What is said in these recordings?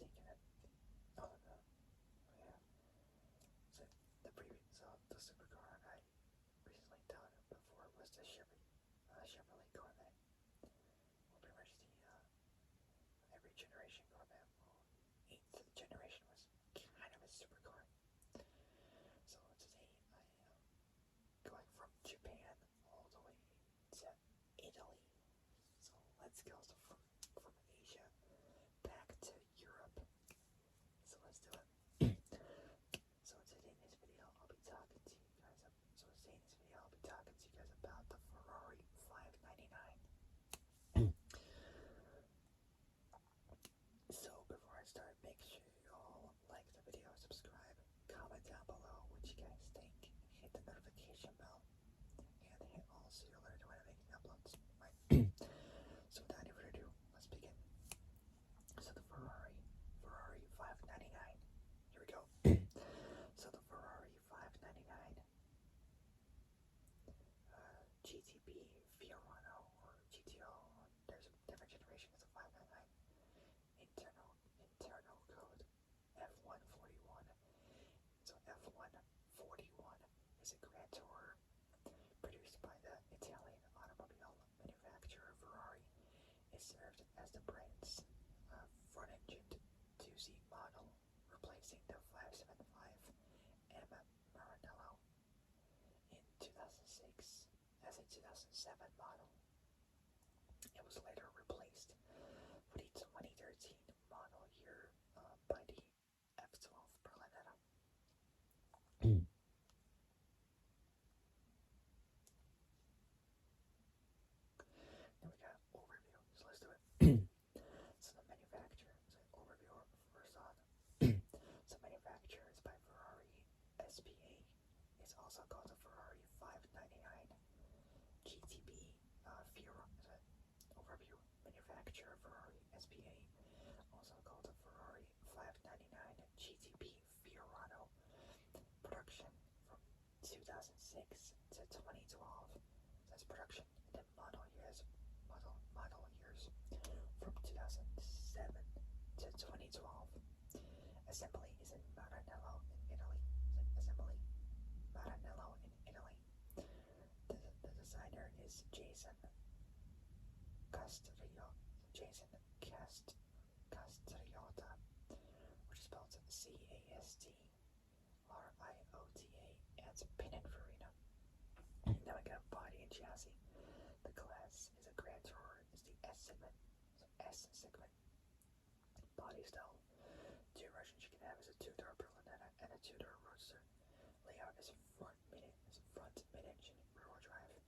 thinking that. Oh no, yeah. So the supercar I recently done before was the Chevrolet Corvette. Well, pretty much every generation Corvette. Well, eighth generation was kind of a supercar. So today I am going from Japan all the way to Italy. So let's go from Asia back to Europe. So let's do it. So today in this video I'll be talking to you guys about the Ferrari 599. So before I start, make sure you all like the video, subscribe, comment down below what you guys think, hit the notification bell, and hit all so you're alerted when I make new uploads. Right. So without any further ado, let's begin. So the Ferrari 599. Here we go. So the Ferrari 599 GTB Fiorano or GTO. There's a different generation. It's a 599. Internal code F141. So F141 is a Grand Tourer produced by the Italian automobile manufacturer Ferrari. It served as the brand's front-engined 2-seat model, replacing the 575M Maranello in 2006 as a 2007 model. It was later replaced for the 2013 model year by the F12 Berlinetta. Then we got overview, so let's do it. So the manufacturer, overview first on. So manufacturer is by Ferrari S.P.A. It's also called the Ferrari 599 GTB Fiorano. Overview, manufacturer Ferrari S.P.A. also called the Ferrari 599 GTB Fiorano. Production from 2006 to 2012. That's production. And then model years from 2007 to 2012. Assembly is in Maranello in Italy. The designer is Jason Castriota, which is spelled Castriota, at Pininfarina. Then we got body and chassis. The class is a Grand Tourer, is the S segment. So S segment. Body style. Two versions you can have is a 2-door Berlinetta and a 2-door Roadster. Layout is front mid-engine rear-wheel drive.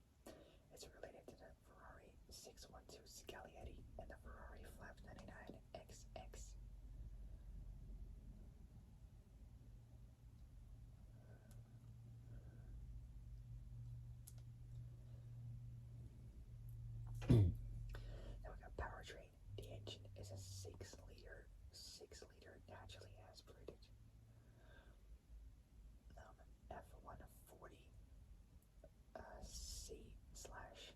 It's related to the Ferrari 612 Scaglietti and the Ferrari 599 XX. Now we got powertrain. The engine is a 6-liter naturally aspirated F140 C/CE.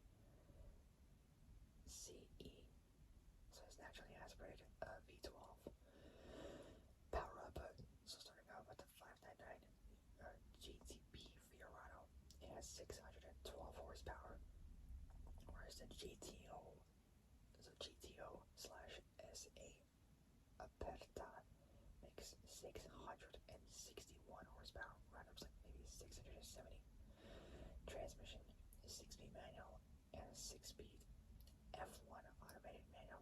So it's naturally aspirated V12. Power output. So starting out with the 599 GTB Fiorano, it has 612 horsepower, whereas the GTO/SA Aperta makes 661 horsepower, round up like maybe 670. Transmission is 6-speed manual and a 6-speed F1 automated manual.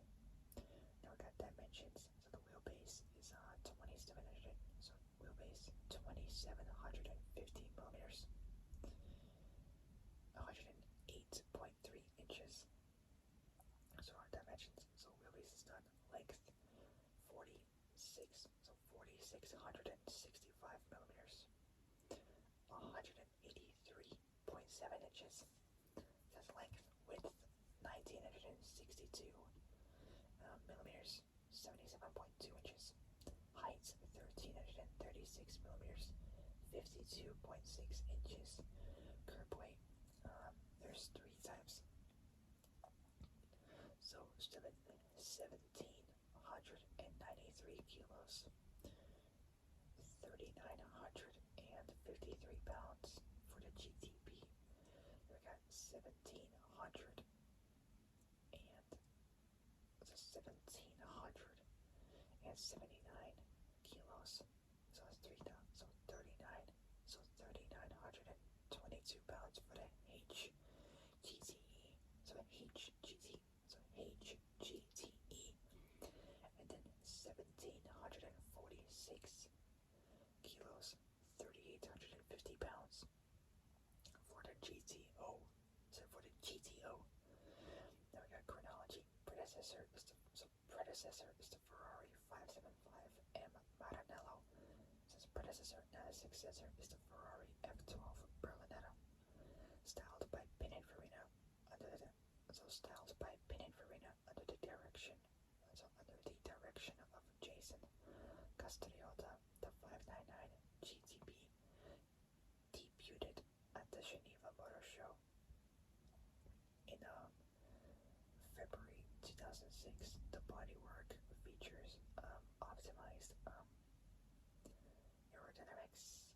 Now we got dimensions. So the wheelbase is 2700. So wheelbase 2750 millimeters, 108.3 inches. So our dimensions. So wheelbase is done. Length 4,665 millimeters, 183.7 inches. That's length. Width 1962 millimeters, 77.2 inches. Height 1336 millimeters, 52.6 inches. Curb weight, there's 3 types. So 1,793 kilos. kilos, 3,953 pounds for the GTB. We got 1,700 and so 1,779 kilos. So it's 3,000. So 39. So 3,922 pounds for the HGTE. So HGT. So HGTE. And then 1,746 kilos, 3,850 pounds for the GTO. So for the GTO. Now we got chronology. Predecessor is the Ferrari 575M Maranello. Since predecessor, now the successor is the Ferrari F12 Berlinetto. Styled by Pininfarina under the direction of Jason Castriota. The 599 GTB debuted at the Geneva Motor Show in February 2006. The bodywork features optimized aerodynamics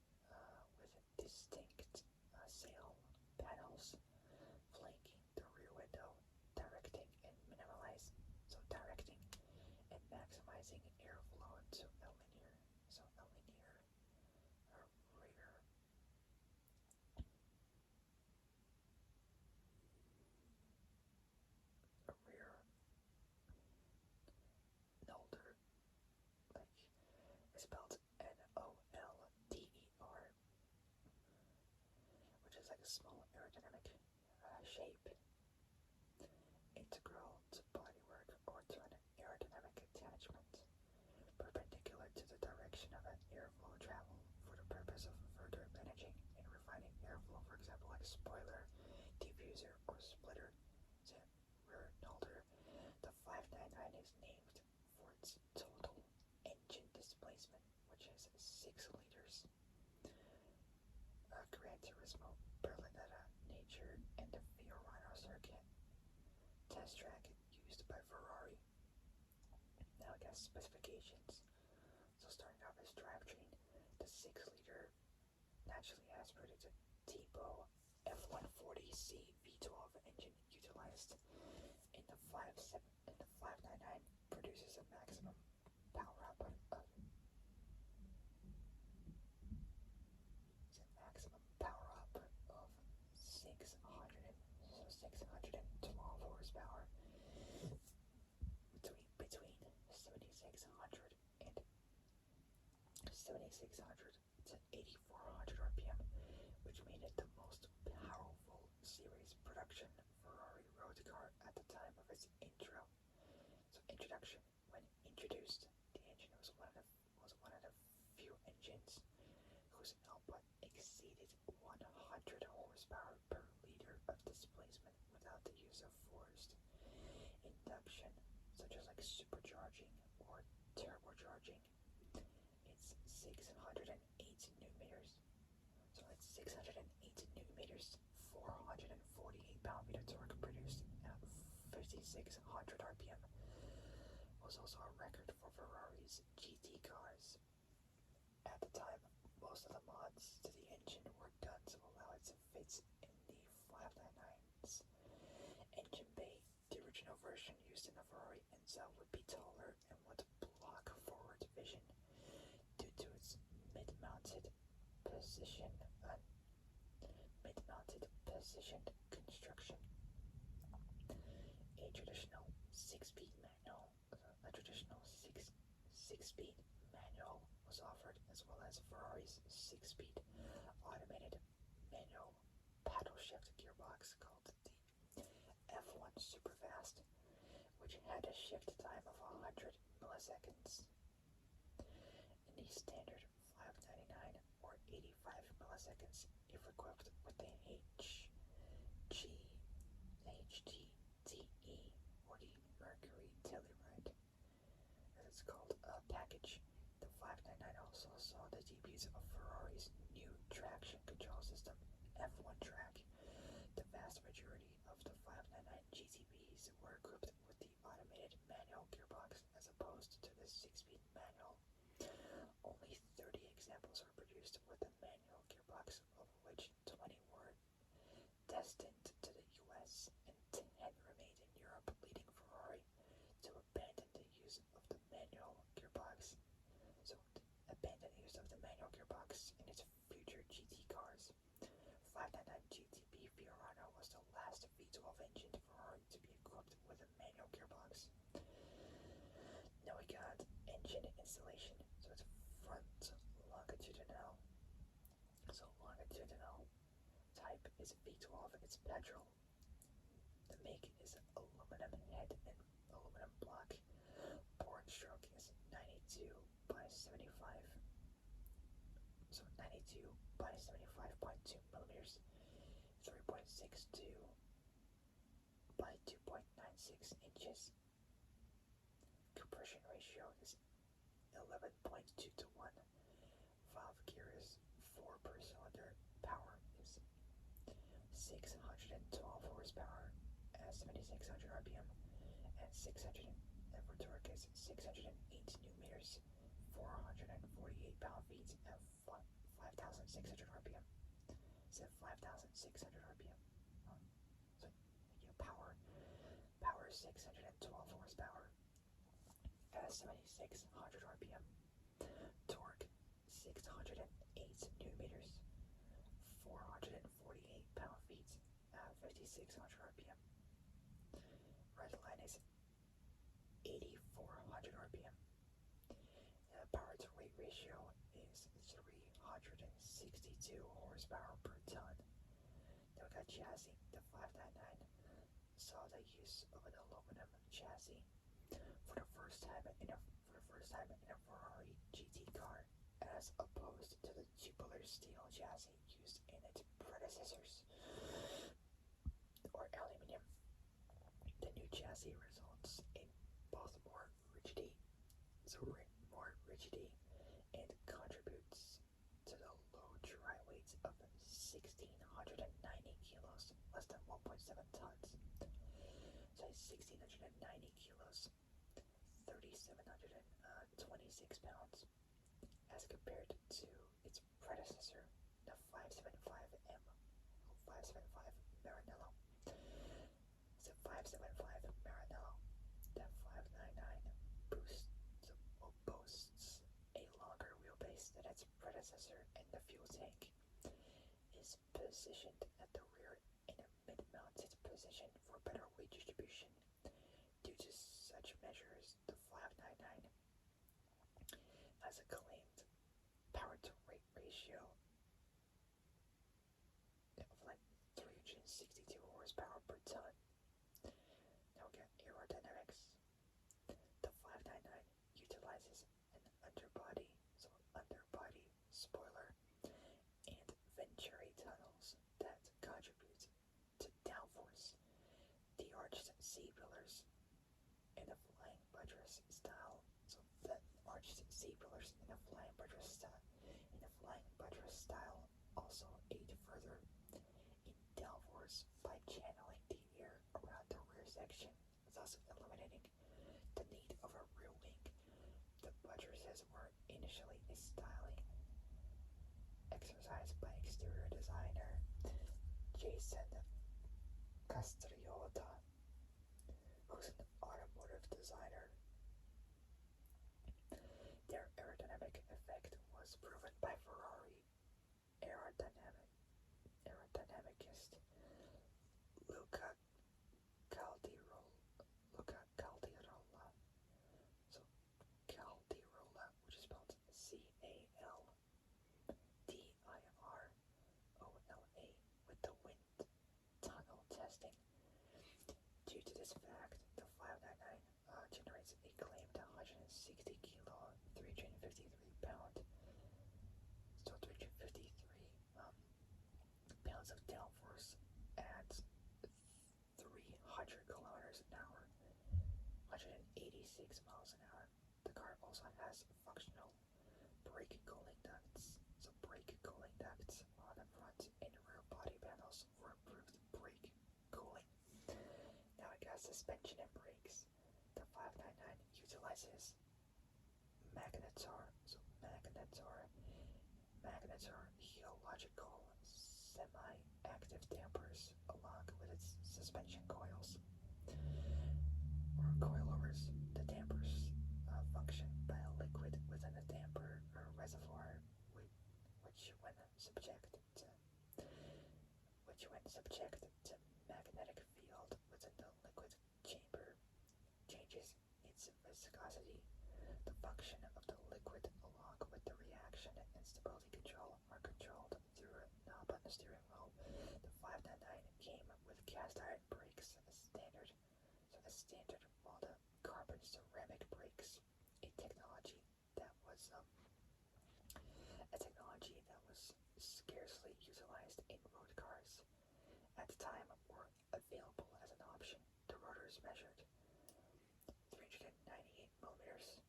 with distinct sail panels flanking the rear window, directing and maximizing airflow to a linear rear nolder, like it's spelled NOLDER, which is like a small aerodynamic shape integral to bodywork or to an aerodynamic attachment perpendicular to the direction of an airflow travel for the purpose of further managing and refining airflow, for example like spoiler, diffuser, or splitter. So rear nolder. The 599 is named for its total engine displacement, which is 6 liters. Gran Turismo, Berlinetta, Nature, and the Fiorano circuit test track used by Ferrari. Now I got specifications. So starting off as drivetrain, the 6-liter naturally aspirated Tipo F140C V12 engine utilized in the 599 produces a maximum power output of 612 horsepower between 7,600 and 7,600 to 8,400 RPM, which made it the most powerful series production Ferrari road car at the time of its introduction. When introduced, the engine was one of the few engines whose output exceeded 100 horsepower per liter of displacement without the use of forced induction, such as like supercharging or turbocharging. It's 608 newton-meters. So it's 608 newton-meters, 448 pound-meter torque produced at 5,600 RPM. Was also a record for Ferrari's GT cars. At the time, most of the mods to the engine were done to allow it to fit in the 599's engine bay. The original version used in the Ferrari Enzo would be taller and would block forward vision due to its mid-mounted positioned construction. A traditional six-speed manual was offered, as well as Ferrari's 6-speed automated manual paddle shift gearbox called the F1 Superfast, which had a shift time of 100 milliseconds. In the standard 599 or 85 milliseconds if equipped with the HGTE or the Mercury Telluride, as it's called, package. The 599 also saw the debuts of Ferrari's new traction control system, F1 Track. The vast majority of the 599 GTBs were equipped with the automated manual gearbox as opposed to the 6-speed manual. type is V12, it's petrol. The make is aluminum head and aluminum block. Bore stroke is 92 by 75. So 92 by 75.2 millimeters. 3.62 by 2.96 inches. Compression ratio is 11.2 to 1. Valve gear is 4 per cylinder. Power is 612 horsepower at 7600 RPM, and 600 and for torque is 608 newton-meters, 448 pound-feet at 5,600 RPM. So 5,600 RPM. So power is 612 horsepower at 7,600 RPM. Torque 608 newton-meters, 448 pound-feet at 5,600 RPM. Redline is 8,400 RPM. Power to weight ratio is 362 horsepower per ton. Then we got chassis. The 599 saw the use of an aluminum chassis for the first time in a Ferrari GT car, as opposed to the tubular steel chassis used in its predecessors, or aluminum. The new chassis results in both more rigidity and contributes to the low dry weight of 1,690 kilos, less than 1.7 tons. So 1,690 kilos, 3,726 pounds, as compared to its predecessor, the 575 Maranello. So 575 Maranello, the 599 boasts a longer wheelbase than its predecessor, and the fuel tank is positioned at the rear in a mid-mounted position for better weight distribution. Due to such measures, the 599 has a claimed power to weight ratio of like 362 horsepower per ton. Now we got aerodynamics. The 599 utilizes an underbody spoiler and venturi tunnels that contribute to downforce. The arched C-pillars in a flying buttress style. So the arched C-pillars in a flying buttress style also aid further in downforce by channeling the air around the rear section, thus eliminating the need of a rear wing. The buttresses were initially a styling exercise by exterior designer Jason Castriota, who's an automotive designer. Their aerodynamic effect was proven by Ferrari aerodynamicist Luca Caldirola. So Caldirola, which is spelled Caldirola, with the wind tunnel testing. Due to this fact, the 599 generates a claimed 160 kilo, 353 pound, so 353 pounds of downforce at 300 kilometers an hour, 186 miles an hour. The car also has functional brake cooling ducts, so brake cooling ducts on the front and rear body panels for improved brake cooling. Now we got suspension and brakes. The 599 utilizes magnetar heliological semi-active dampers along with its suspension coils or coilovers. The dampers function by a liquid within a damper or reservoir, which when subjected to magnetic field within the liquid chamber changes its viscosity. The function of the liquid along with the reaction and stability control are controlled through a knob on the steering wheel. The standard, while the carbon ceramic brakes, a technology that was scarcely utilized in road cars at the time, were available as an option. The rotors measured 398 millimeters,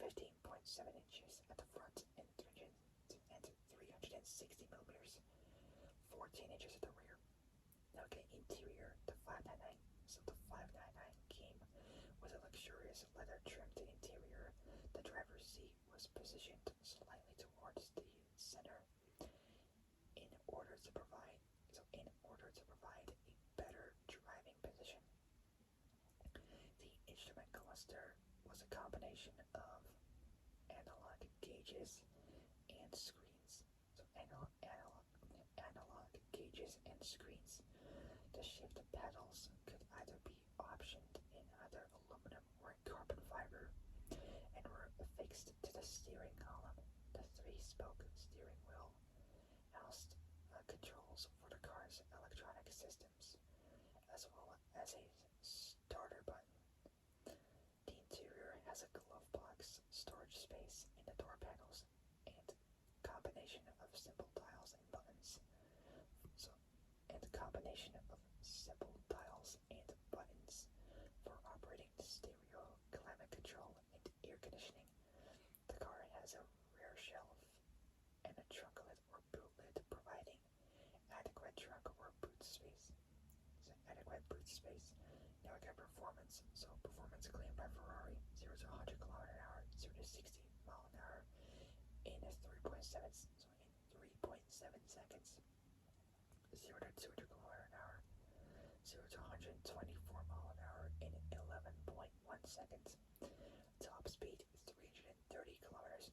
15.7 inches at the front, and 360 millimeters, 14 inches at the rear. Okay, interior, the 599. So the 599 came with a luxurious leather-trimmed interior. The driver's seat was positioned slightly towards the center in order to provide a better driving position. The instrument cluster was a combination of analog gauges and screens. So analog gauges and screens. The shift pedals could either be optioned in either aluminum or carbon fiber and were affixed to the steering column. The three-spoke steering wheel housed controls for the car's electronic systems, as well as a starter button. The interior has a glove box, storage space in the door panels, and combination of simple dials and buttons. For operating the stereo, climate control, and air conditioning. The car has a rear shelf and a trunklet or boot lid, providing adequate trunk or boot space. Now we got performance. So performance claimed by Ferrari: 0 to 100 km/h, 0 to 60 mph in 3.7 seconds. 0 to 200 km/h, 0 to 124 mph in 11.1 seconds. Top speed is 330 km/h.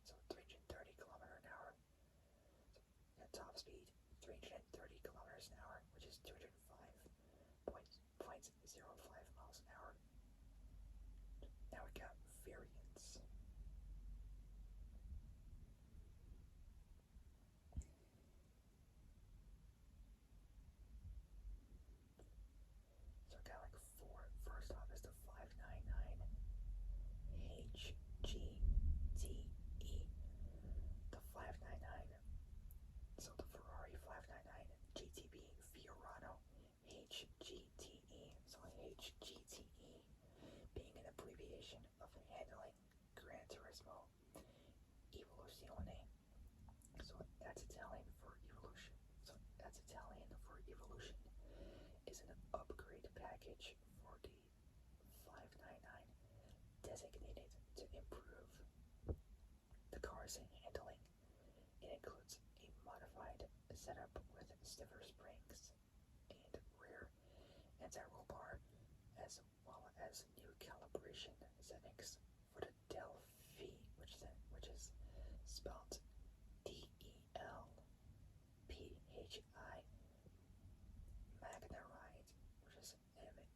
So 330 km/h. So top speed 330 km/h, which is 205.05 miles an hour. Now we got variants. So I got like four. First off is the 599 HGTE. The 599. So the Ferrari 599 GTB Fiorano HGTE. So HGTE being an abbreviation of handling Gran Turismo Evoluzione. So that's Italian for evolution. Is an upgrade package for the 599 designated to improve the car's handling. It includes a modified setup with stiffer springs and rear anti-roll bar, as well as new calibration settings for the Delphi, which is spelled DELPHI, Magneride, which is MAGNE,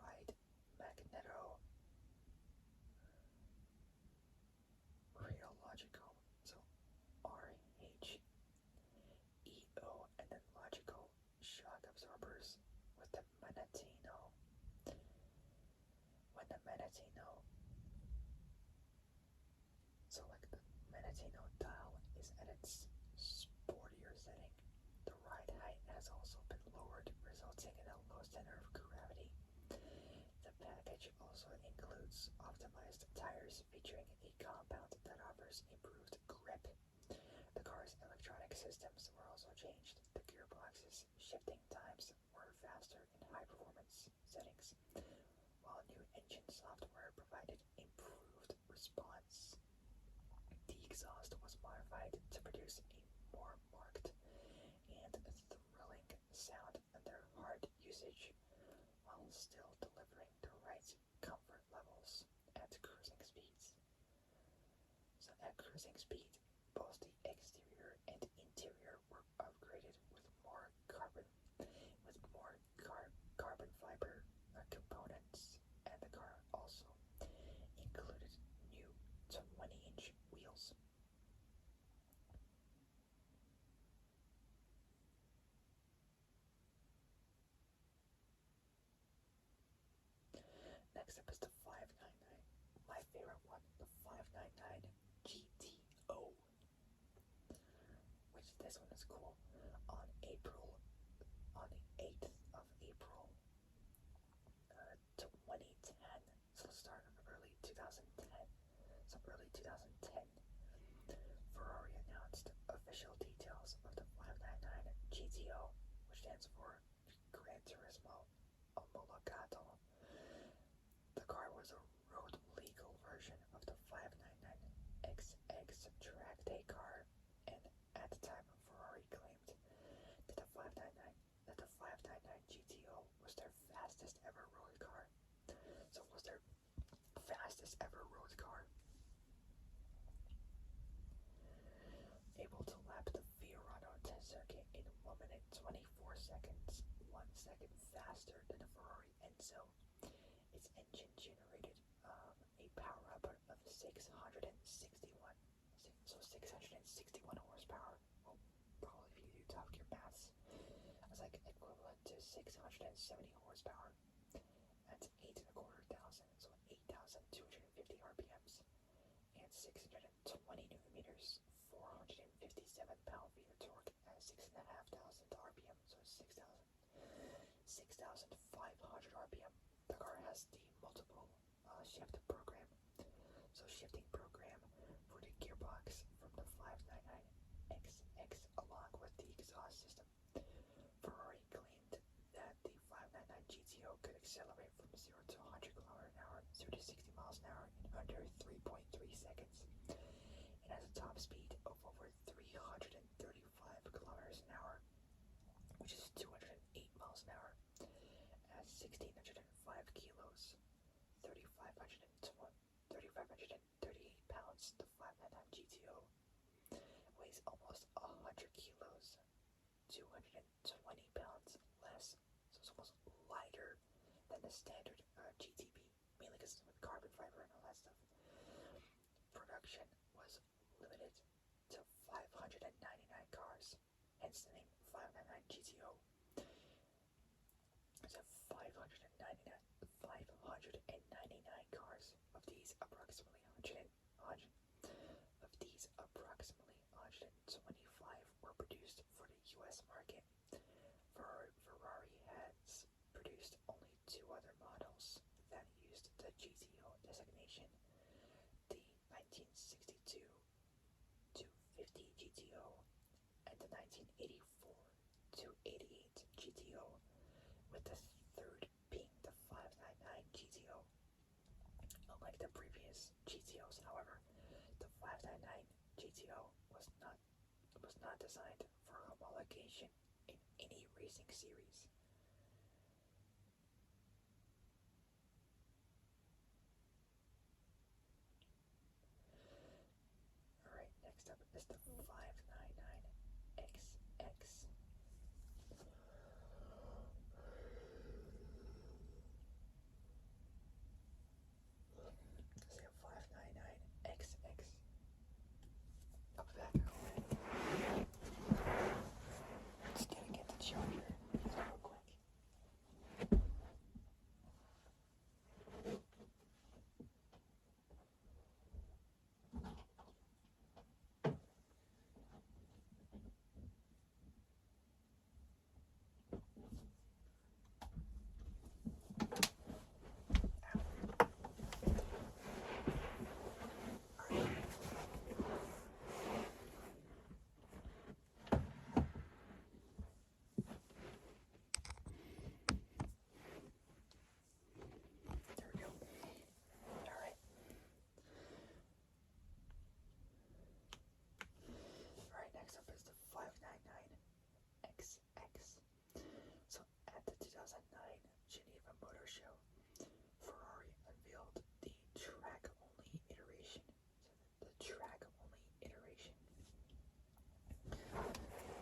ride, Magneto, Radiological, so RHEO, and then logical shock absorbers with the Manatino. So like the Manatino dial is at its sportier setting. The ride height has also been lowered, resulting in a low center of gravity. The package also includes optimized tires featuring a compound that offers improved grip. The car's electronic systems were also changed. The gearbox's shifting times were faster in high-performance settings, while new engine software provided improved response. The exhaust was modified to produce a more marked and thrilling sound under hard usage, while still delivering the right comfort levels at cruising speeds. So at cruising speed, both the exterior and interior were upgraded with more carbon fiber components, and the car also included new 20-inch wheels. this one is cool. On April, on the 8th of April, 2010, so start of early 2010, early 2010, Ferrari announced official details of the 599 GTO, which stands for Gran Turismo Omologato. The car was a road legal version of the 599XX track day car, and at the time, Ferrari claimed that the 599 GTO was their fastest ever road car. So it was their fastest ever road car. Able to lap the Fiorano test circuit in 1 minute 24 seconds, 1 second faster than the Ferrari Enzo. Its engine generated a power output of 661 horsepower. Well, probably if you do top gear maths, it's like equivalent to 670 horsepower. That's 8,250, so 8,250 RPMs, and 620 newton meters, 457 pound-feet of torque at 6,500 RPM, so 6,500 RPM. The car has the multiple shift program, so shifting program for the gearbox from the 599XX along with the exhaust system. Ferrari claimed that the 599 GTO could accelerate from 0 to 100 km/h, 0 to 60 miles an hour in under 3.3 seconds. It has a top speed of over 335 kilometers an hour, which is 208 miles an hour, at 1,605 kilos, 3,538 pounds. The 599 GTO weighs almost 100 kilos, 220 pounds less, so it's almost lighter than the standard GTB, mainly because it's with carbon fiber and all that stuff. Production was limited to 599 cars, hence the name 599 GTO. So 599 cars. Of these, approximately 125 were produced for the U.S. market. Ferrari has produced only 2 other models that used the GTO designation: the 1962 250 GTO and the 1984 288 GTO, with the third being the 599 GTO. Unlike the previous GTOs, however, the 599 GTO was not designed for homologation in any racing series. Alright, next up is the 599XX. So 599XX. Up back away. Just gonna get the charger real quick. There we go. Alright. Alright, next up is the 599XX. So at the 2009 Geneva Motor Show, Ferrari unveiled the track-only iteration. So the track-only iteration.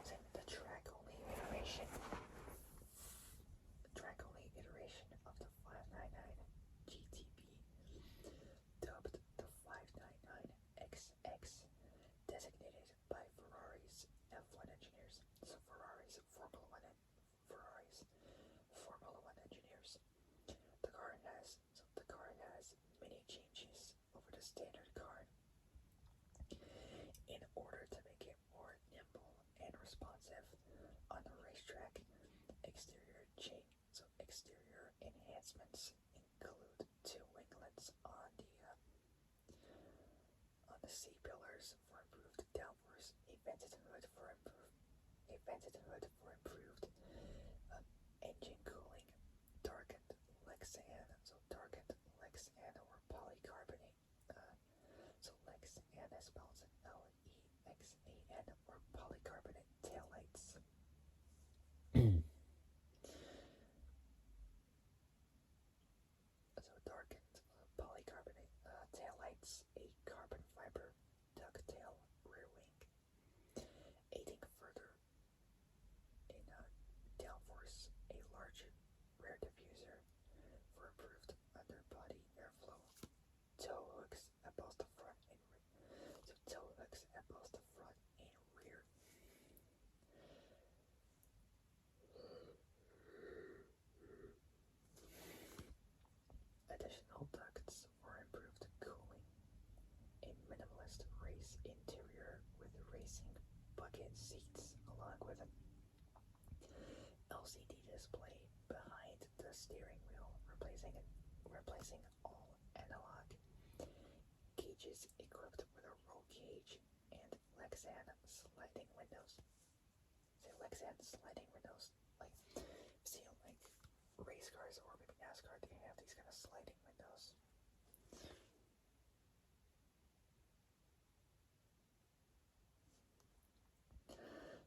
So the track-only iteration. Track-only iteration of the 599 GTB, dubbed the 599XX, designated by Ferrari's F1 engineers. So Ferrari's Formula One engineers. The car has many changes over the standard car in order to make it more nimble and innovations include two winglets on the C pillars for improved downforce, a vented hood for improved engine cooling, darkened Lexan or polycarbonate. So Lexan is spelled Lexan or polycarbonate taillights. So darkened polycarbonate taillights, a carbon fiber ducktail rear wing, aiding further in downforce, a large rear diffuser for improved underbody airflow, tow hooks at both the front and rear. So tow hooks at both the front and rear. Additional ducts for improved cooling, a minimalist race interior with racing bucket seats, along with an LCD display behind the steering wheel, replacing all analog gauges, equipped with a roll cage and Lexan sliding windows. Say Lexan sliding windows, like see like race cars or maybe NASCAR, they have these kind of sliding windows.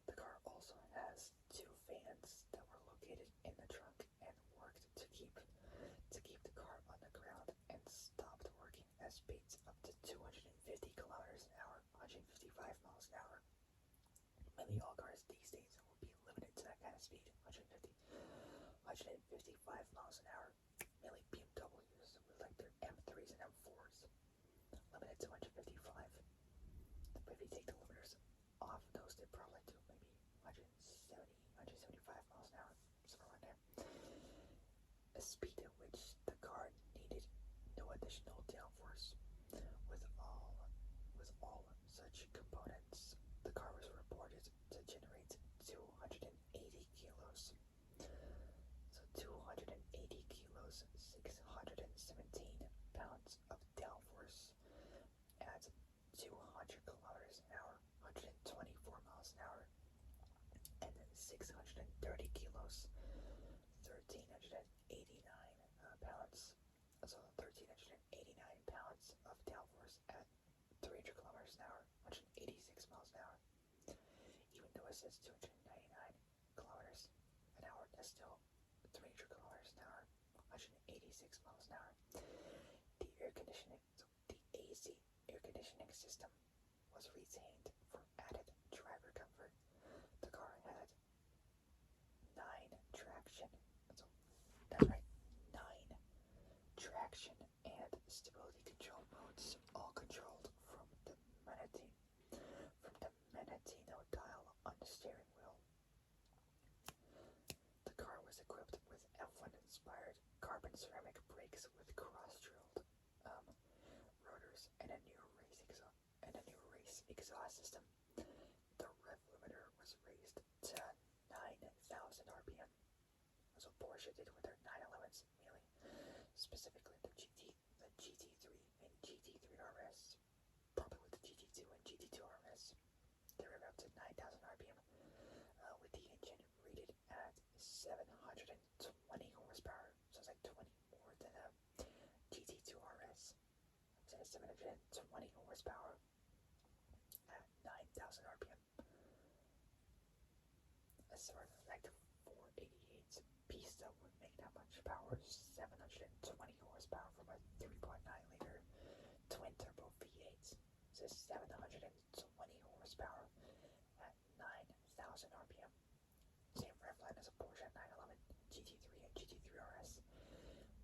The car also has two fans that were located in the trunk and worked to keep the car on the ground, and stopped working at speeds up to 250 kilometers an hour, 155 miles an hour. Mainly all cars these days will be limited to that kind of speed, 155 miles an hour. Mainly BMWs with like their M3s and M4s, limited to 155. But if you take the limiters off of those, they probably do maybe 175 miles an hour, somewhere around there. A speed at which the car needed no additional downforce. With all such components, the car was reported to generate 280 kilos. So 280 kilos, 617 pounds of downforce at 200 kilometers an hour, 124 miles an hour, and then 630 kilos, 1,389 pounds. So 1,389 pounds of downforce at 300 kilometers an hour, 186 miles an hour. Even though it says 299 kilometers an hour, that's still 300 kilometers an hour, 186 miles an hour. The air conditioning, so the AC air conditioning system was retained for added driver comfort. The car had 9 traction, so that's right, 9 traction and stability control modes, all controlled from the Menatino dial on the steering wheel. The car was equipped with F1 inspired carbon ceramic brakes with cross-drilled rotors and a new race exhaust system. The rev limiter was raised to 9,000 RPM. So Porsche did with their 911s, mainly, specifically the GT3 and GT3 RS, probably with the GT2 and GT2 RS. They rev up to 9,000 RPM, with the engine rated at 720 horsepower. So it's like 20 more than a GT2 RS. So it's 720 horsepower at 9,000 RPM. A sort of like the 488 Pista would make that much power, 720 horsepower from a 3.9 liter twin turbo V8. So 720 horsepower at 9,000 RPM. Same rev line as a Porsche 911 GT3 and GT3 RS.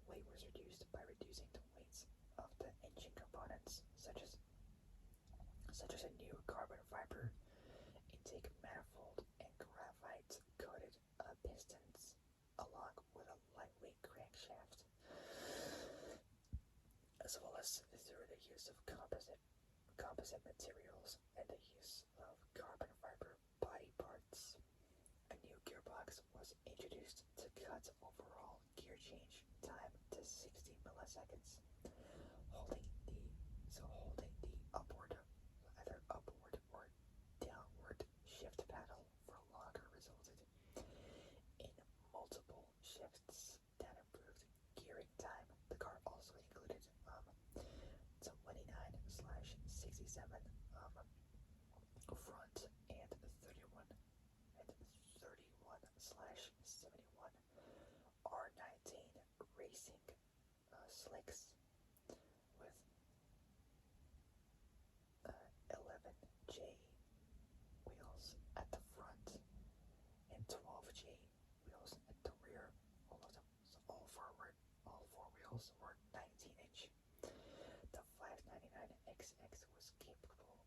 Weight was reduced by reducing the weights of the engine components, such as a new carbon fiber intake manifold and graphite coated pistons, along with a lightweight crankshaft, as well as through the use of composite materials and the use of carbon fiber body parts. A new gearbox was introduced to cut overall gear change time to 60 milliseconds. Holding the upward, either upward or downward shift paddle for longer resulted in multiple shifts that improved gearing time. The car also included 29/67 front and 31/71 R19 racing slicks with 11J wheels at the front and 12J wheels at the rear. All of them, so all four wheels were 19-inch. The 599XX was capable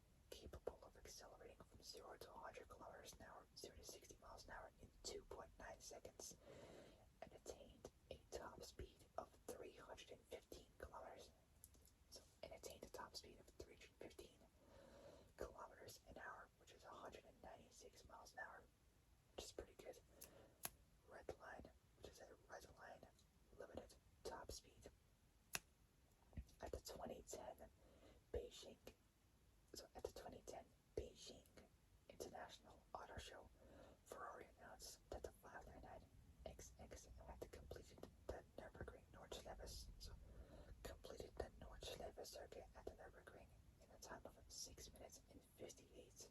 of accelerating from 0 to 100 kilometers an hour, 0 to 60 miles an hour in 2.9 seconds, and attained a top speed of 315 kilometers. And attained a top speed of 315 kilometers an hour, which is 196 miles an hour, which is pretty good. Red line, which is a red line limited top speed. At the 2010 Beijing International Auto Show, Ferrari announced that the 599XX had completed the Nürburgring Nordschleife circuit at the Nürburgring in a time of 6 minutes and 58.16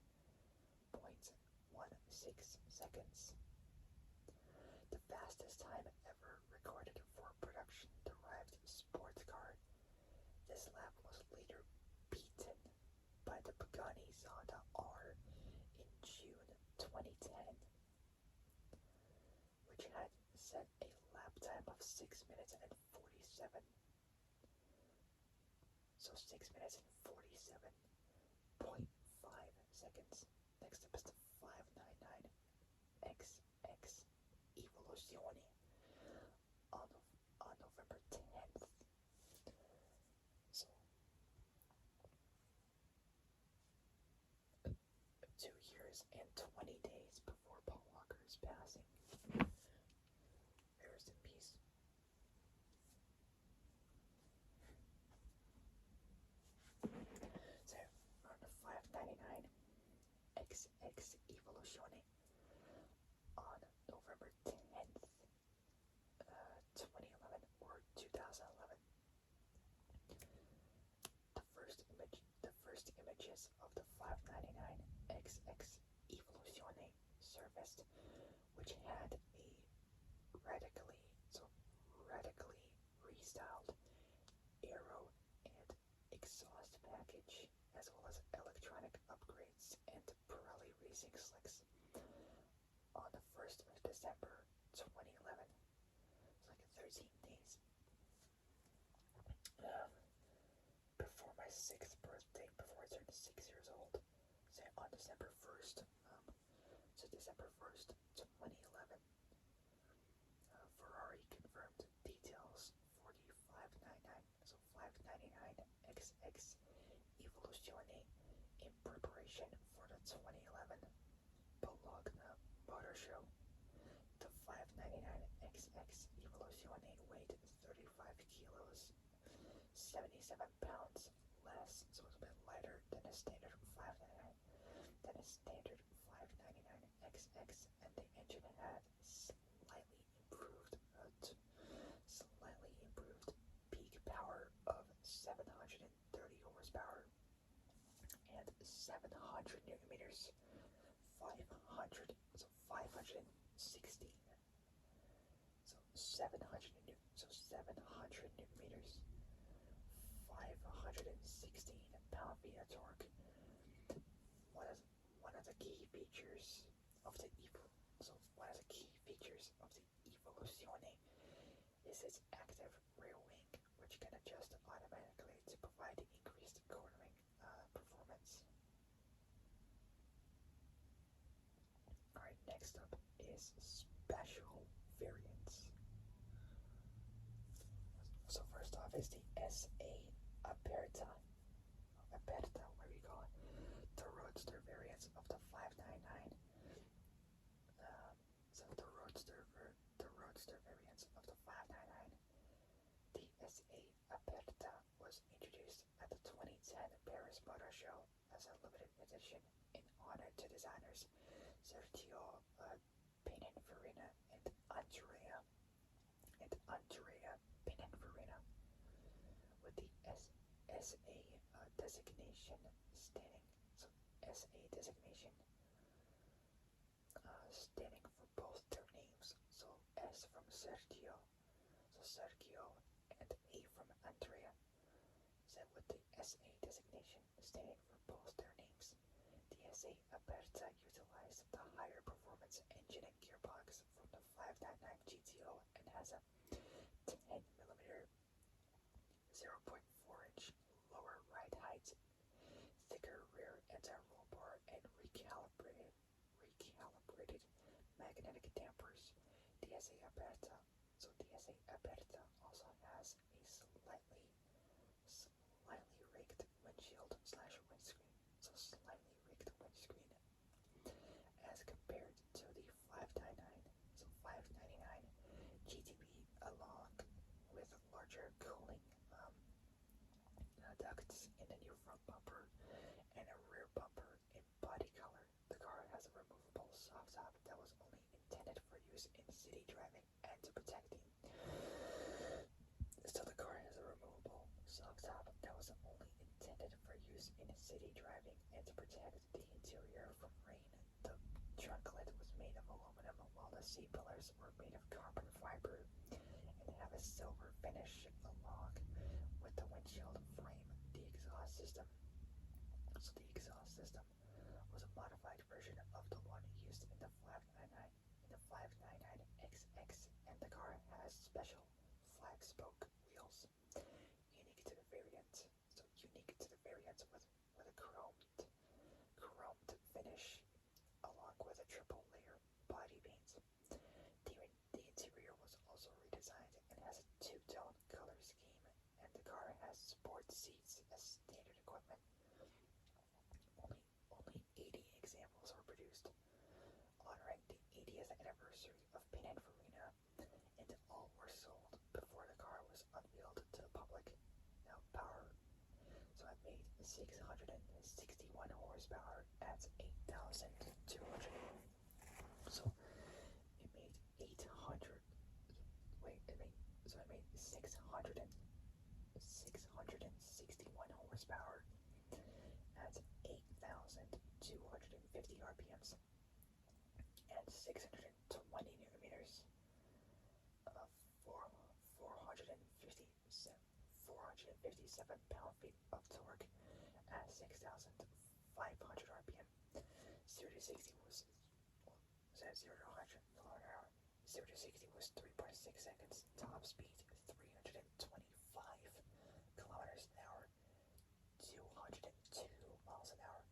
seconds. The fastest time ever recorded for a production-derived sports car. This lap was later beaten by the Pagani Zonda R in June 2010, which had set a lap time of 6 minutes and 47. So 6 minutes and 47.5 seconds. Next up is the 599XX Evoluzione on November 10th. So 2 years and 20 days before Paul Walker's passing. Rest in peace. So on the 599XX Evoluzione on November 10th, 2011 or 2011. The first images of the 599XX Evoluzione surfaced, which had a radically restyled aero and exhaust package, as well as electronic upgrades and Pirelli racing slicks. On the 1st of December 2011, it's like 13 days before my 6th birthday, before I turned 6 years old. So on December 1st, December 1st, 2011, Ferrari confirmed details for the 599XX Evoluzione in preparation for the 2011 Bologna Motor Show. The 599XX Evoluzione weighed 35 kilos, 77 pounds less, so it's a bit lighter than a standard 599XX, and the engine had slightly improved peak power of 730 horsepower and 700 newton meters, 516. So 700 newton meters, 516 pound-feet of torque. One of the key features of the Evoluzione is its active rear wing, which can adjust automatically to provide increased cornering performance. Alright, next up is special variants. So first off is the SA Aperta, where we call it, the roadster variants of the 599. So the roadster variants of the 599, the designers Sergio Pininfarina and Andrea Pininfarina, with the SA designation standing. So SA designation standing for both their names. So S from Sergio, so Sergio, and A from Andrea. So with the SA designation standing for both their names, the SA Aperta utilized the higher performance engine and gearbox from the 599 GTO and has a 10mm 0.4-inch lower ride height, thicker rear anti-roll bar, and recalibrated magnetic dampers. The SA Aperta also has a slightly rigged windshield slash windscreen. So slightly rigged windscreen as compared to the 599. So 599 GTB, along with larger cooling ducts in the new front bumper and a rear bumper in body color. The car has a removable soft top that was only intended for use in city driving and to protect the interior from rain. The trunk lid was made of aluminum, while the seat pillars were made of carbon fiber and have a silver finish along with the windshield frame. The exhaust system was a modified version of the one used in the 599XX, and the car has special flag spoke wheels, unique to the variant. With a chromed finish, along with a triple layer body paint. The interior was also redesigned and has a two-tone color scheme, and the car has sport seats as standard equipment. Only 80 examples were produced, honoring the 80th anniversary of Pininfarina, and all were sold before the car was unveiled to the public. Now, power. So it made 661 horsepower at 8,200. So it made 800. Wait, it made 661 horsepower at 8,250 RPMs and 620 newton-meters of 457 pound-feet of torque at 6,500 RPM. 0 to 60 was 0 to 100 km/h. 0 to 60 was 3.6 seconds. Top speed 325 kilometers an hour. 202 miles an hour.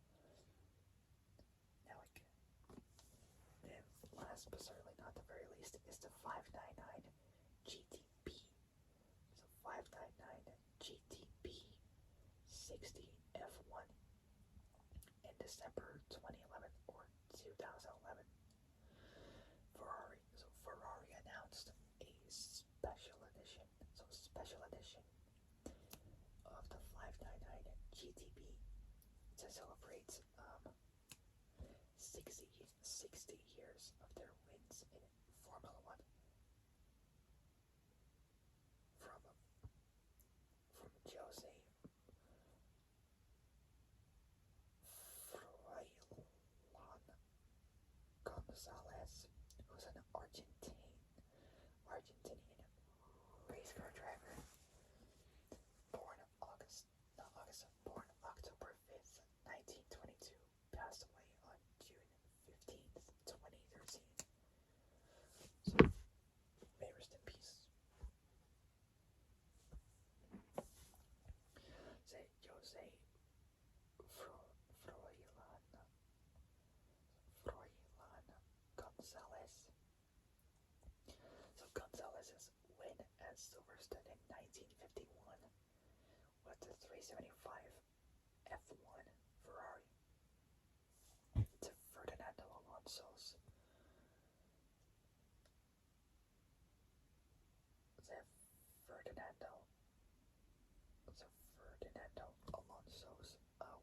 Now again, and last but certainly not the very least is the 599 GTB. So 599 GTB 60 F1 in December 2011 or 2011. Ferrari announced a special edition of the 599 GTB to celebrate 60 years of their wins in Formula One. From Jose Froilán González, who's an Argentinian race car driver, born October 5th, 1922, passed away on June 15th, 2013. So, may rest in peace. Say Jose Froilán González. So González's win at Silverstone in 1951 with the 375 F1 Ferrari to Fernando Alonso's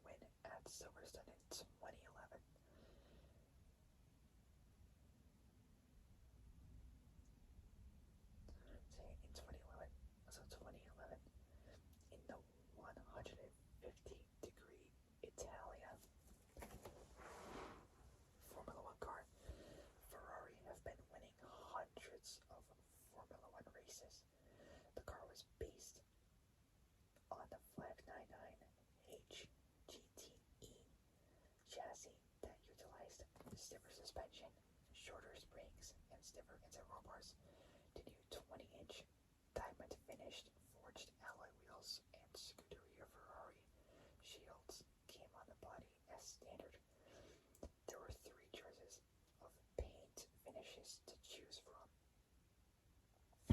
win at Silverstone in 2011 stiffer suspension, shorter springs, and stiffer inside roll bars. The new 20-inch diamond finished forged alloy wheels and Scuderia Ferrari shields came on the body as standard. There were 3 choices of paint finishes to choose from.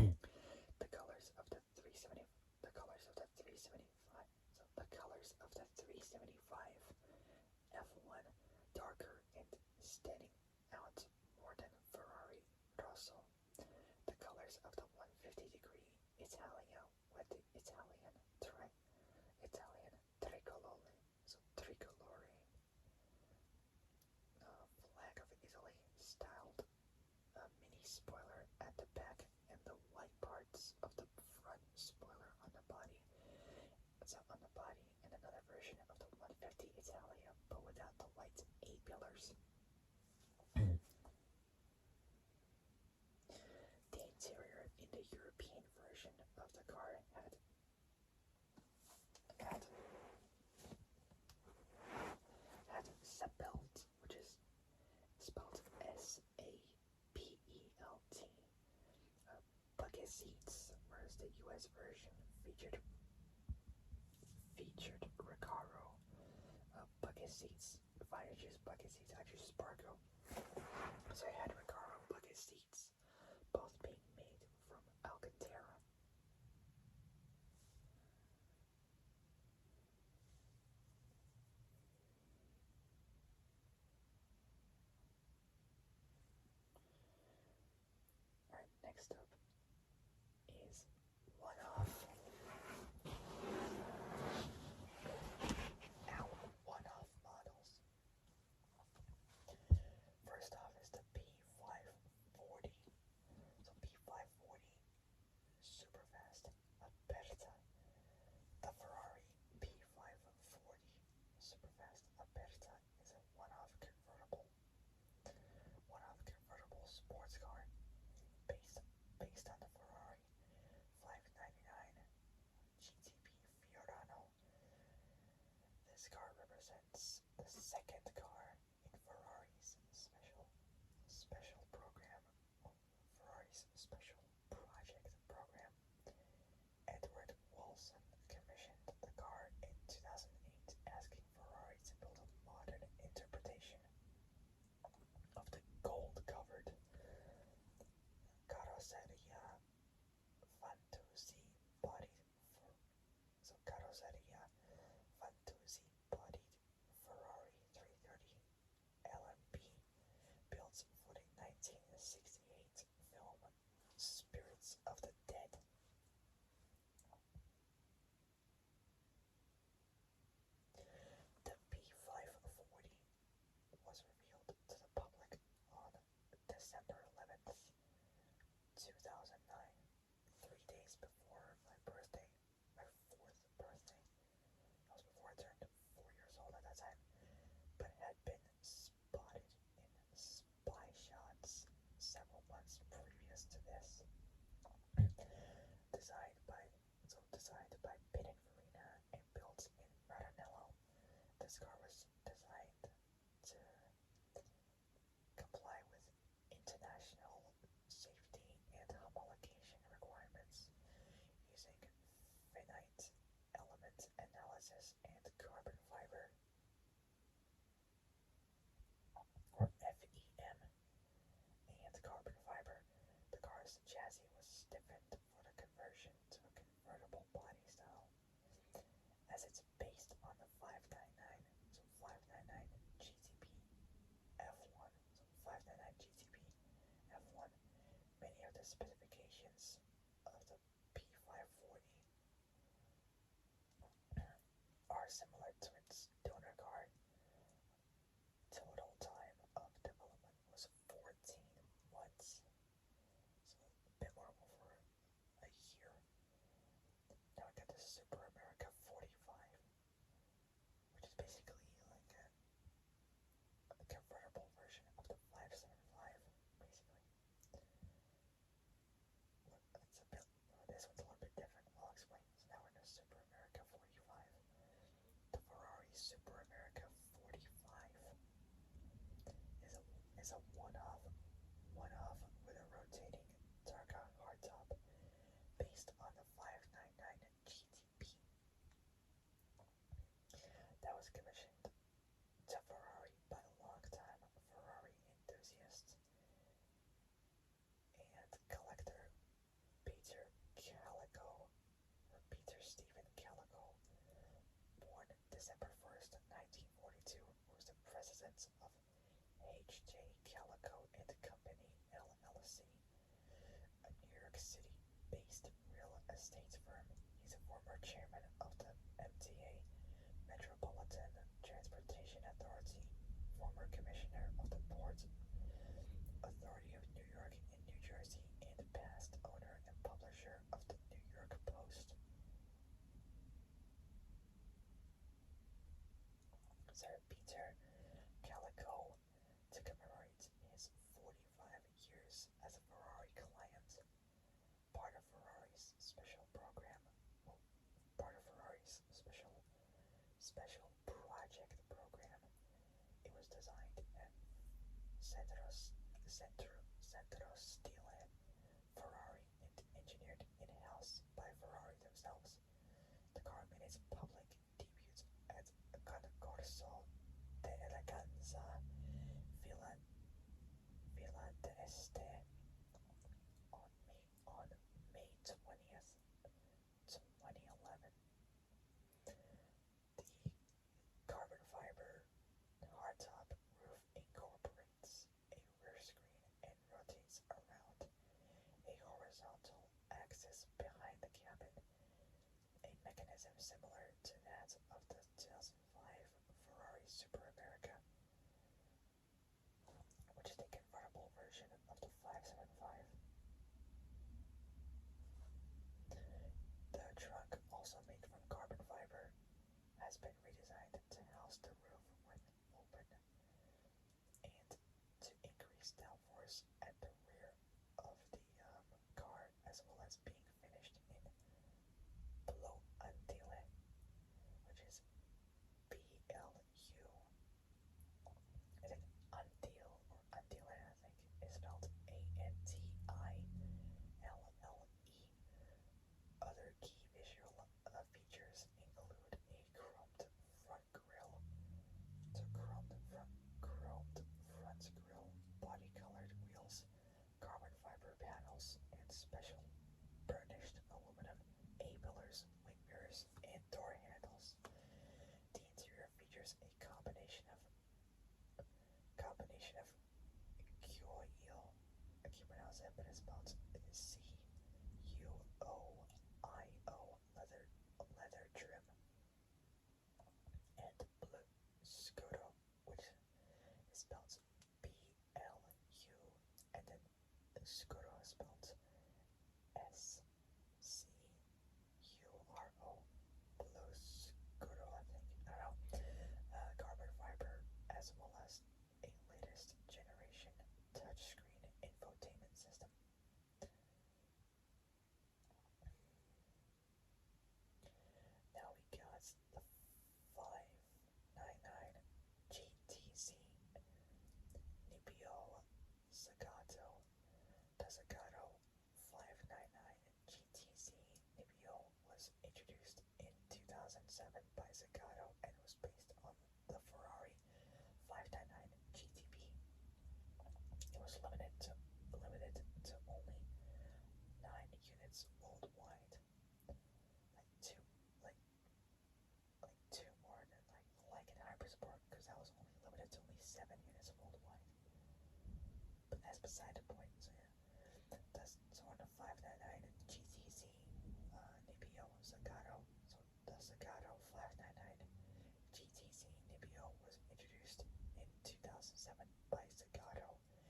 The colors of the 370, the colors of the 375, the colors of the 375 F1 darker and standing out more than Ferrari Rosso. The colors of the 150-degree Italia with the Italian tricolore, flag of Italy styled mini spoiler at the back and the white parts of the front spoiler on the body. And another version of the 150 Italia, but without the white A-pillars. The interior in the European version of the car had Sapelt, which is spelled S-A-P-E-L-T, bucket seats, whereas the US version featured Recaro bucket seats. If I choose bucket seats, I choose Spargo. So I had Recaro bucket seats, both being made from Alcantara. Alright, next up is one-off. One-off models. First off is the P540. So P540 Superfast Aperta. The Ferrari P540 Superfast Aperta is a one-off convertible sports car based on the Ferrari 599 GTB Fiorano. This car represents the second car in Ferrari's special program, Ferrari's special project program. Edward Wilson commissioned the car in 2008, asking Ferrari to build a modern interpretation of the gold-covered Carrozzeria Fantuzzi bodied Ferrari 330 LMP, built for the 1968 film Spirits of the Dead. The P540 was revealed to the public on December 11th, 2009, 3 days before my birthday, my 4th birthday. That was before I turned 4 years old at that time, but it had been spotted in spy shots several months previous to this. Designed by Pininfarina and built in Maranello, this car was designed to comply with international safety and homologation requirements using finite element analysis and carbon fiber, or FEM, and carbon fiber. The car's chassis was stiffened for the conversion to a convertible body style, as it's based on the 599 GTB F1. So 599 GTB F1. Many of the specifications of the P540 are similar to its donor car. Total time of development was 14 months. So a bit more over a year. Now we got the Super America 45, which is basically like a convertible version of the 575, basically. States firm. He's a former chairman of the MTA, Metropolitan Transportation Authority, former commissioner of the Port Authority of New York and New Jersey, and past owner and publisher of the New York Post. Sir Peter Calico, to commemorate his 45 years as a Ferrari client, part of Ferrari's special program, part of Ferrari's special project program. It was designed at Centro Stile Ferrari and engineered in-house by Ferrari themselves. The car made its public debut at Concorso d'Eleganza Villa d'Este on May 20th, 2011. The carbon fiber hardtop roof incorporates a rear screen and rotates around a horizontal axis behind the cabin, a mechanism similar to that of the 2005 Ferrari Super America, which is the convertible version of the 575. The trunk, also made from carbon fiber, has been redesigned to house the roof when open and to increase downforce at the rear of the car, as well as being finished in blue Antille, which is BLU. I think Antille or Antille, I think, is spelled ANTILLE. Other key visual features include a chromed front grille, body-colored wheels, carbon fiber panels, and special burnished aluminum A-pillars, wing mirrors, and door handles. The interior features a combination of Cuoio. I can't pronounce it, but it's spelled CUOIO leather trim, and blue Scuro, which is spelled BLU, and then Scuro is spelled SCURO. Blue Scuro, I think. I don't know. Carbon fiber, as well as a latest generation touchscreen infotainment system. Now we got the 599 GTC Nebbiolo Zagato. The Zagato 599 GTC Nebbiolo was introduced in 2007 by Zagato and was based on the Ferrari 599 GTB. It was limited to only 9 units worldwide. Two more than like in Hypersport, because that was only limited to only 7 units worldwide. But that's beside the point. So yeah, so on the 599 GTC Nebbiolo Zagato. So the Zagato 599 GTC Nebbiolo was introduced in 2007 by Zagato and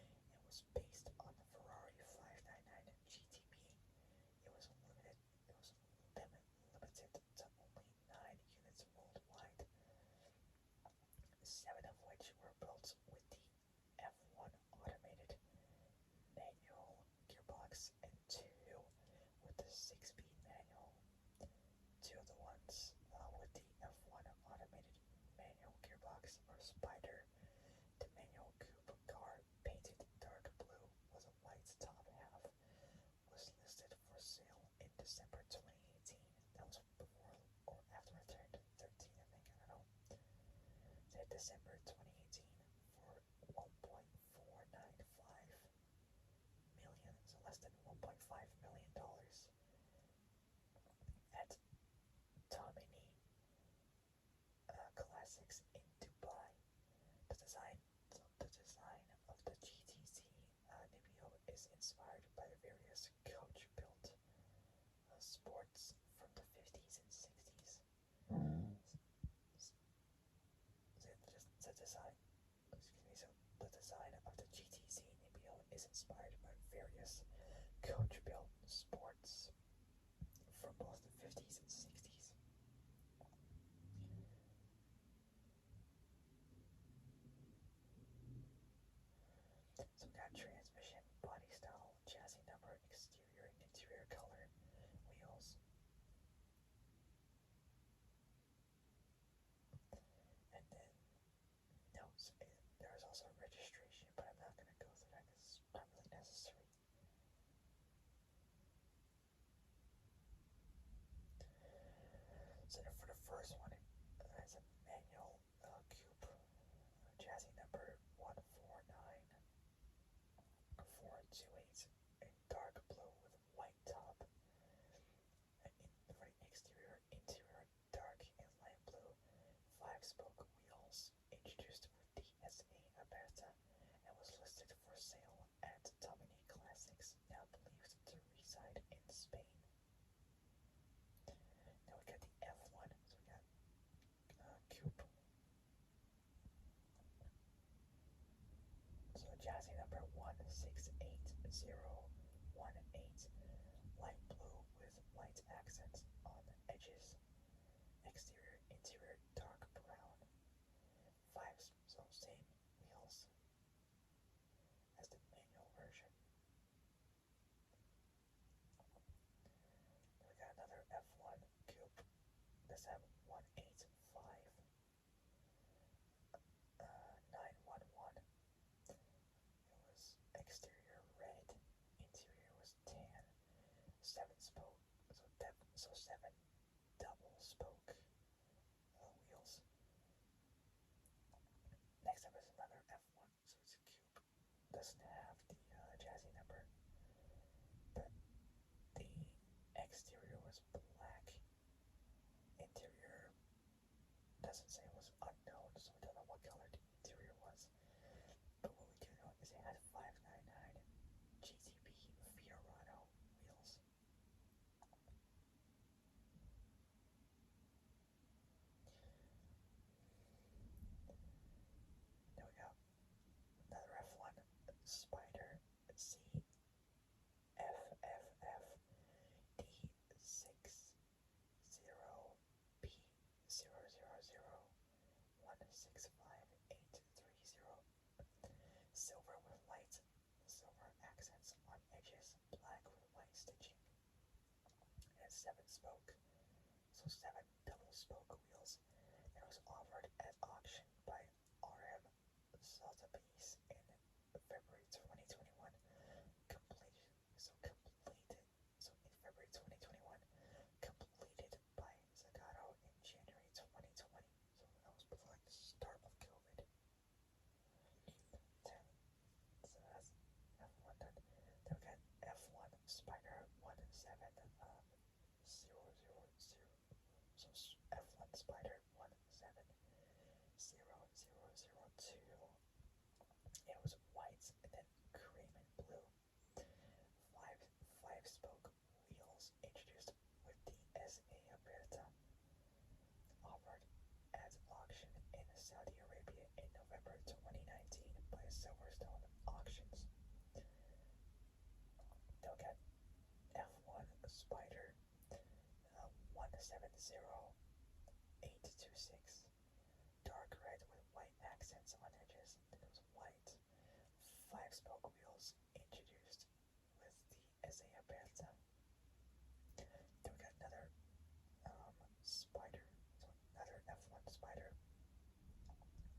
was based on the Ferrari 599 GTB. It was limited to only 9 units worldwide, 7 of which were built with the F1 automated manual gearbox and 2 with the 6-speed manual. 2 of the ones with the F1 automated manual gearbox were Spider. The manual coupe car, painted dark blue with a white top half, was listed for sale in December 2018. That was before or after I turned 13, I think. I don't know. Said December 2018 for $1.495 million, so less than $1.5 million at Tomini Classics in Dubai. The design of the GTC Nebbiolo is inspired by the various coach-built sports from the 50s and 60s. The design, the design of the GTZ Nebula is inspired by various coach-built sports from both the 50s and 60s. So we got transmission, body style, chassis number, exterior and interior color, wheels. And then notes. There is also registration, but I'm not going to go through that because it's not really necessary. So for the first one, it's a manual coupe, chassis number 149428 in dark blue with white top. For the exterior, interior dark and light blue, 5-spoke wheels, introduced with the SA Aberta and was listed for sale at Dominique Classics, now believed to reside in Spain. Now we got the F1, so we got coupe. So chassis number 16818, light blue with white accents on the edges. Exterior, interior dark brown. 5, so same wheels as the manual version. Then we got another F1 coupe. This have 185 911. It was exterior red, interior was tan, 7-spoke, so 7 double-spoke wheels. Next up is another F1, so it's a coupe. Doesn't have the chassis number, but the exterior was black. Interior doesn't say, it was unknown, so we don't know what color the interior was. But what we do know is it had 599 GTB Fiorano wheels. There we go. Another F1 Spider CFFF D60B00016580. Silver with light silver accents on edges, black with white stitching. And 7-spoke, so 7 double-spoke wheels. It was offered at auction by RM Sotheby's in February 2021. Completed by Zagato in January 2020. So that was before the start of COVID. So that's F1 done. Then we got F1 Spider 17000. So F1 Spider 1700002. It was white and then cream and blue. 5-spoke wheels introduced with the SA Aberta. Offered at auction in Saudi Arabia in November 2019 by Silverstone Auctions. Then we got F1 Spider 170826. Dark red with white accents on edges. It was white. 5-spoke wheels introduced with the SA Aberta. Then we got another Spider, so another F1 Spider,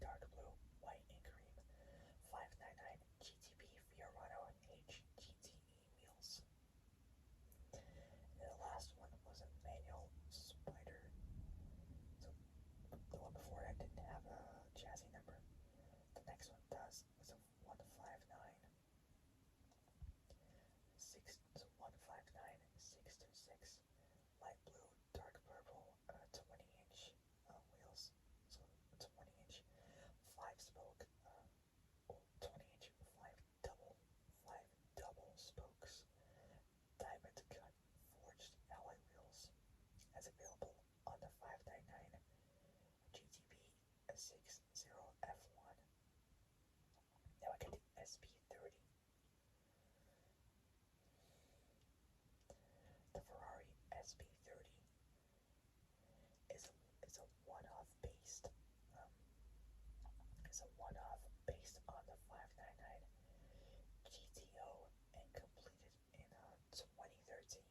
dark blue, white and cream, 599 GTB Fiorano HGTE wheels. And the last one was a manual Spider. So the one before it didn't have a chassis number. The next one does. It's a 159 is a one-off based on the 599 GTO and completed in 2013.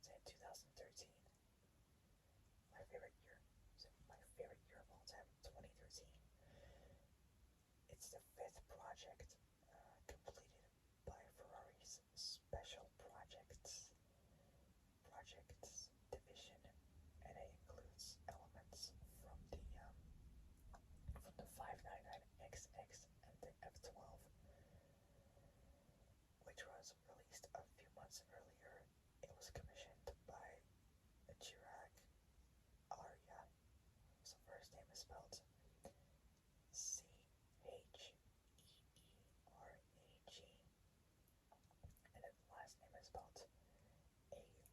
It's in 2013. My favorite year. So my favorite year of all time, 2013. It's the fifth project completed by Ferrari's Special Projects division, and it includes elements from the 599XX and the F12, which was released a few months earlier. It was commissioned by Chirag Arya. So first name is spelled Cheerag, and then last name is spelled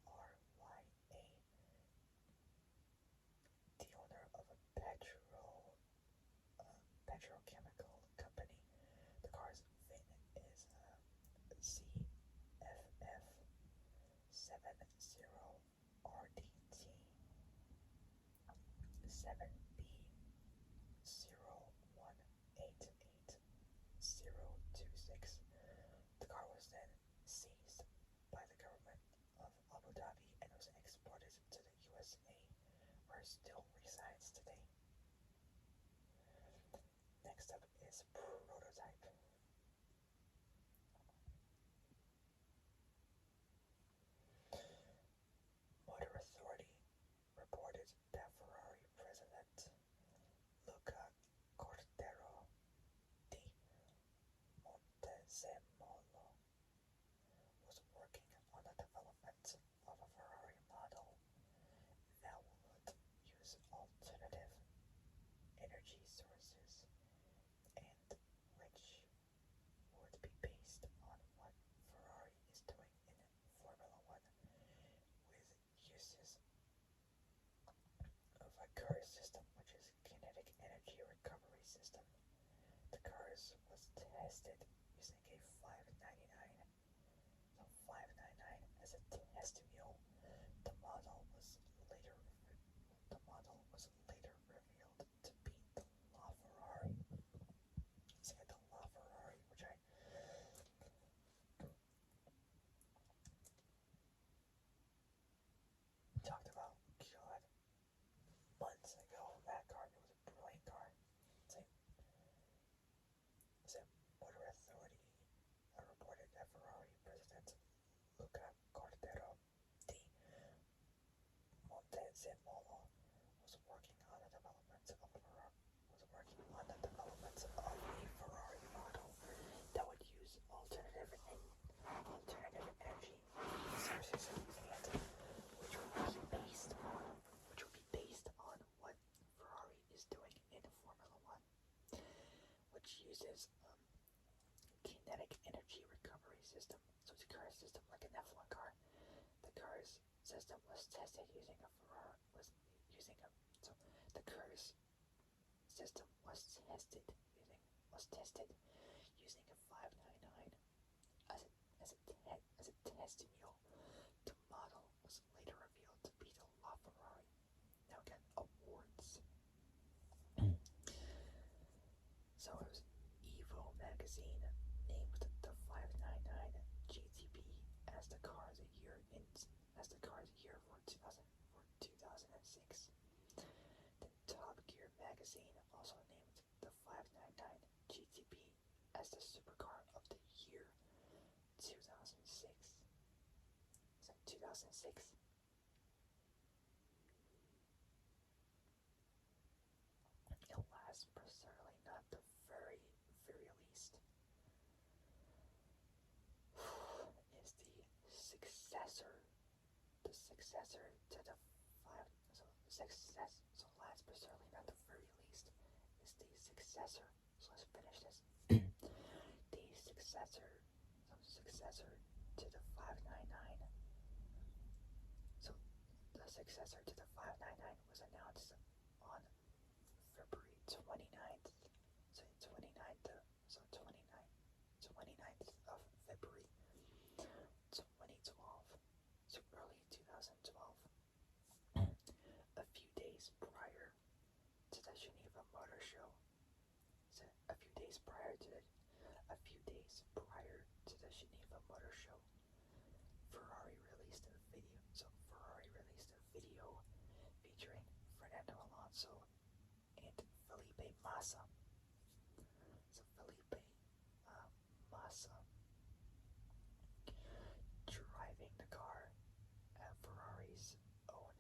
Arya. The owner of a petrochemical company. The car's VIN is CFF70RDT 7B018826. The car was then seized by the government of Abu Dhabi and was exported to the USA, where it still resides today. Next up is prototype. Motor Authority reported that Ferrari president Luca Cordero di Montezemolo was working on the development of a Ferrari model that would use alternative energy sources and which would be based on what Ferrari is doing in Formula One, with uses of a CARS system, which is kinetic energy recovery system. The CARS was tested using a 599. So 599 as a test mule. The model was later revealed to be the LaFerrari. So the LaFerrari, which I talked about, God, months ago. That car, it was a brilliant car. Motor Authority reported that Ferrari president Luca Cordero di Montezemolo was working on the development of a Ferrari model that would use alternative energy sources, and which would be based on what Ferrari is doing in Formula One, which uses kinetic energy recovery system. So it's a car system like an F1 car. The car's system was tested using a Ferrari. The car's system was tested using a 599 as a test mule. The model was later revealed to be the LaFerrari. Now again, awards. So it was Evo magazine named the 599 GTB as the car of the year for 2006. Then Top Gear magazine also named the 599 GTB as the supercar of the year 2006. So 2006. And last but certainly not the very, very least, is the successor to the last but certainly not the very least, is the successor. So let's finish this. The successor to the 599. So the successor to the 599 was announced on February 29th. So 29th of February 2012. So early 2012. A few days prior to the Geneva Motor Show. So Geneva Motor Show, Ferrari released a video. So Ferrari released a video featuring Fernando Alonso and Felipe Massa. So Felipe Massa driving the car at Ferrari's own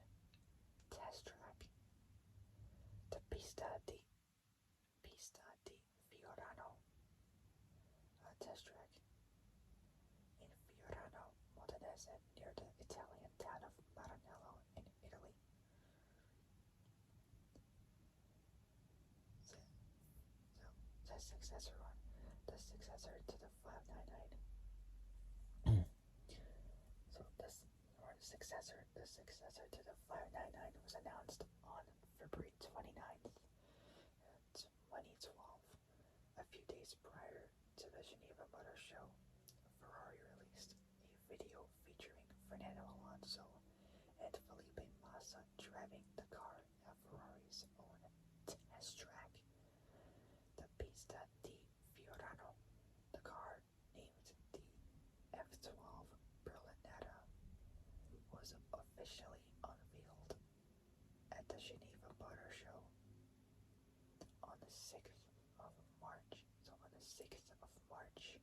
test track, the Pista di Fiorano test track in Fiorano, Modenese, near the Italian town of Maranello in Italy. So, the successor to the 599. So the successor to the 599 was announced on February 29th, 2012. A few days prior to the Geneva Motor Show, Ferrari released a video featuring Fernando Alonso and Felipe Massa driving the car at Ferrari's own test track, the Pista di Fiorano. The car, named the F12 Berlinetta, was officially unveiled at the Geneva Motor Show on the 6th of March. So on the 6th of March,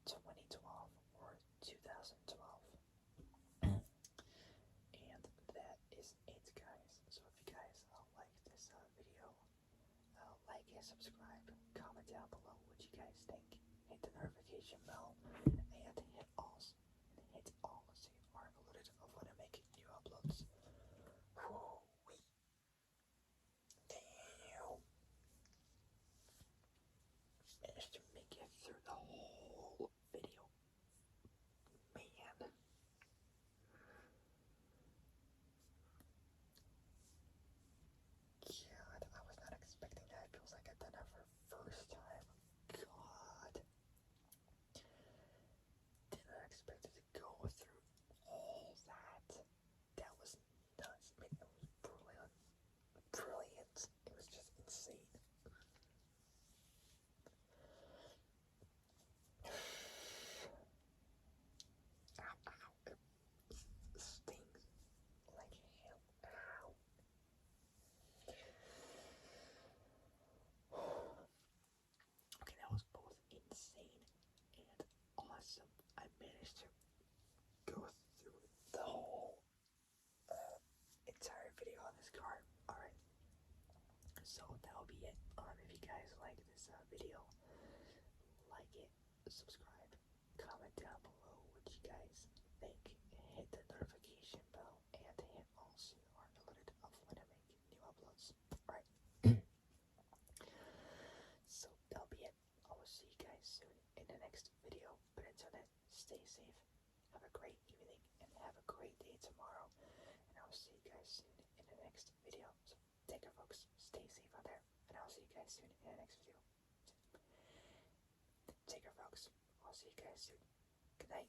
2012 or 2012. And that is it, guys. So if you guys like this video, like and subscribe, comment down below what you guys think, hit the notification bell, and hit all so you are alerted of when I make new uploads. Woo-wee. Damn. Managed to make it through the whole video. Man. God, I was not expecting that. It feels like I've done that for the first time. God. Didn't expect it to go through all that. That was nuts. I mean, it was brilliant. Brilliant. It was just insane. Ow, ow. It stings like hell. Ow. Okay, that was both insane and awesome. I managed to go through the whole entire video on this car. Alright, so that'll be it. If you guys like this video, like it, subscribe, comment down below what you guys think, hit the notification bell, and hit all so you are alerted of when I make new uploads. Alright. So that'll be it. I will see you guys soon in the next video. But until then, stay safe, have a great evening, and have a great day tomorrow. And I will see you guys soon in the next video. So take care, folks. Stay safe out there. And I'll see you guys soon in the next video. Take care, folks. I'll see you guys soon. Good night.